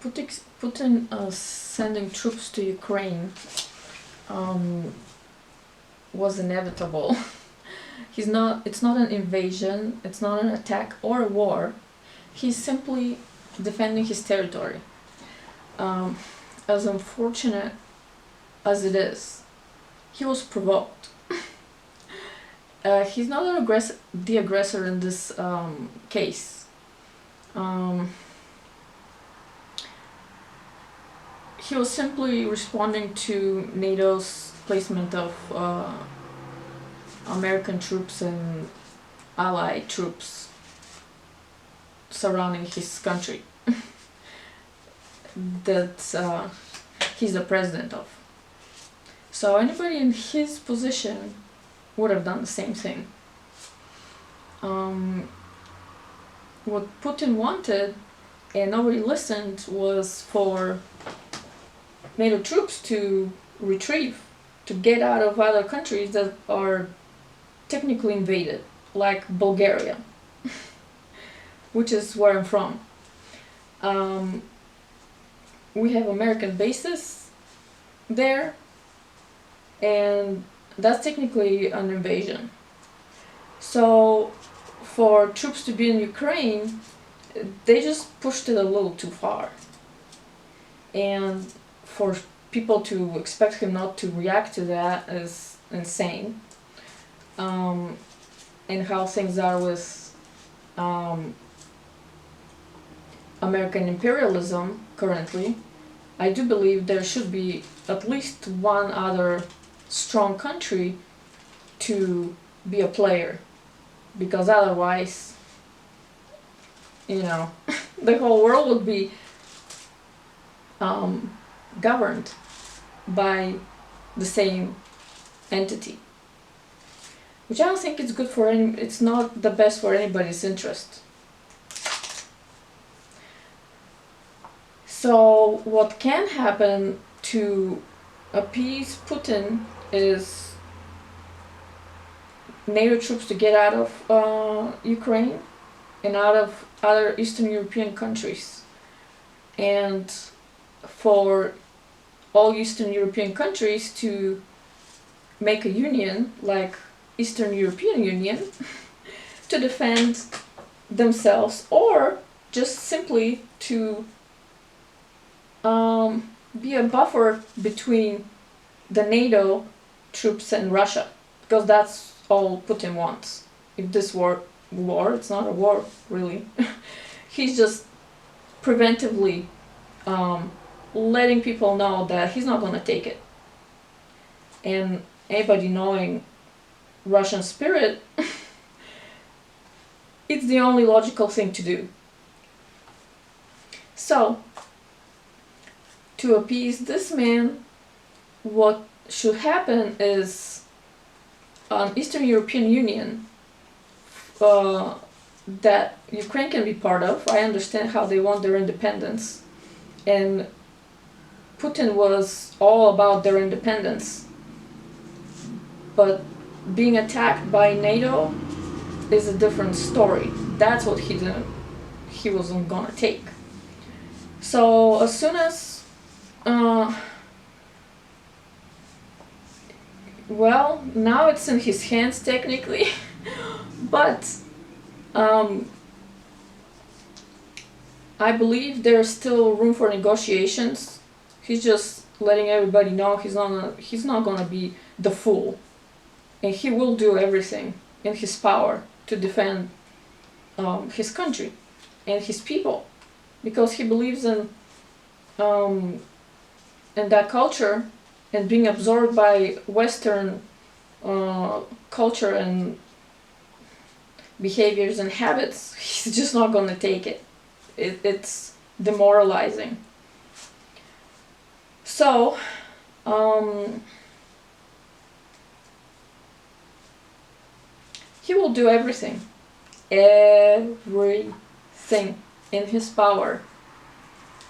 Putin sending troops to Ukraine was inevitable. It's not an invasion, it's not an attack or a war. He's simply defending his territory. As unfortunate as it is, he was provoked. He's not the aggressor in this case. He was simply responding to NATO's placement of American troops and allied troops surrounding his country that he's the president of. So anybody in his position would have done the same thing. What Putin wanted, and nobody listened, was for NATO troops to retrieve, to get out of other countries that are technically invaded, like Bulgaria, which is where I'm from. We have American bases there, and that's technically an invasion. So for troops to be in Ukraine, they just pushed it a little too far. And for people to expect him not to react to that is insane. And how things are with American imperialism currently, I do believe there should be at least one other strong country to be a player, because otherwise, the whole world would be governed by the same entity, which I don't think it's good for it's not the best for anybody's interest. So what can happen to appease Putin is NATO troops to get out of Ukraine and out of other Eastern European countries, and for all Eastern European countries to make a union, like Eastern European Union, to defend themselves, or just simply to be a buffer between the NATO troops and Russia, because that's all Putin wants. If this war, it's not a war really. He's just preventively letting people know that he's not going to take it. And anybody knowing Russian spirit, it's the only logical thing to do. So, to appease this man, what should happen is an Eastern European Union that Ukraine can be part of. I understand how they want their independence, and Putin was all about their independence. But being attacked by NATO is a different story. That's what he wasn't gonna take. So as soon as well, now it's in his hands technically, but I believe there's still room for negotiations. He's just letting everybody know he's not gonna be the fool, and he will do everything in his power to defend his country and his people, because he believes in that culture, and being absorbed by Western culture and behaviors and habits. He's just not going to take it. It's demoralizing. So, he will do everything in his power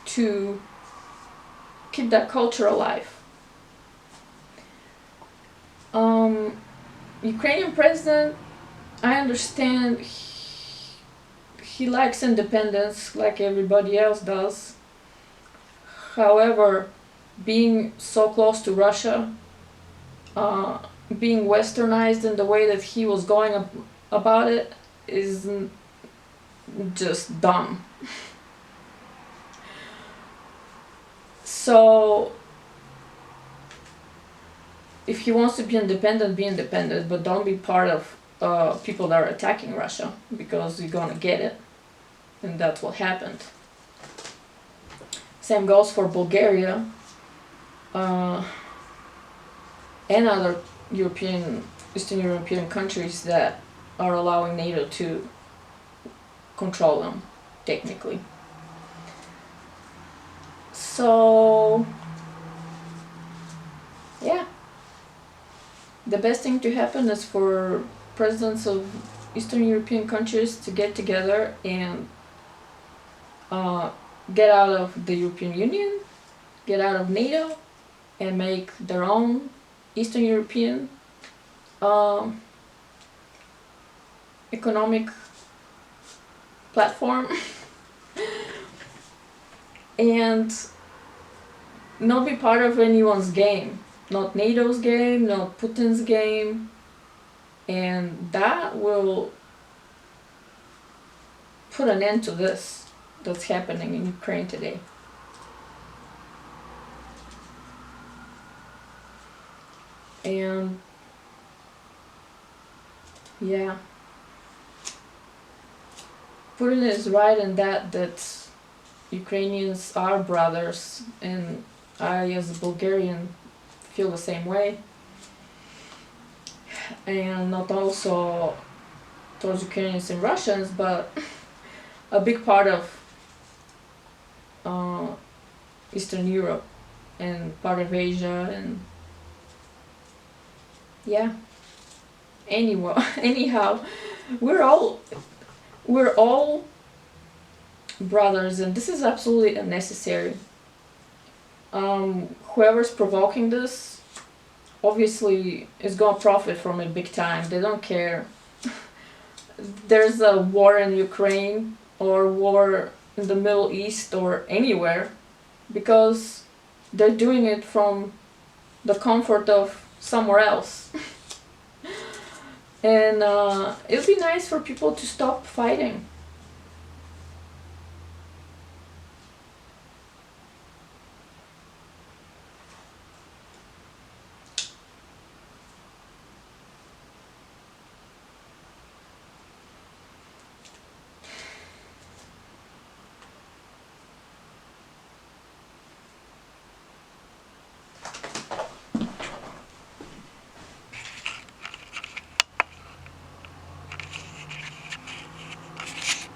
to keep that culture alive. Ukrainian president, I understand he likes independence like everybody else does, However, being so close to Russia, uh, being westernized in the way that he was going about it is just dumb. So if he wants to be independent, but don't be part of people that are attacking Russia, because you're gonna get it, and that's what happened. Same goes for Bulgaria and other Eastern European countries that are allowing NATO to control them, technically. So, yeah. The best thing to happen is for presidents of Eastern European countries to get together and get out of the European Union, get out of NATO, and make their own Eastern European economic platform and not be part of anyone's game. Not NATO's game, not Putin's game. And that will put an end to this that's happening in Ukraine today. And yeah, Putin is right in that Ukrainians are brothers, and I, as a Bulgarian, feel the same way. And not also towards Ukrainians and Russians, but a big part of Eastern Europe and part of Asia, and yeah. Anyhow, we're all brothers, and this is absolutely unnecessary. Whoever's provoking this obviously is gonna profit from it big time. They don't care. There's a war in Ukraine or war in the Middle East or anywhere, because they're doing it from the comfort of somewhere else. And it would be nice for people to stop fighting.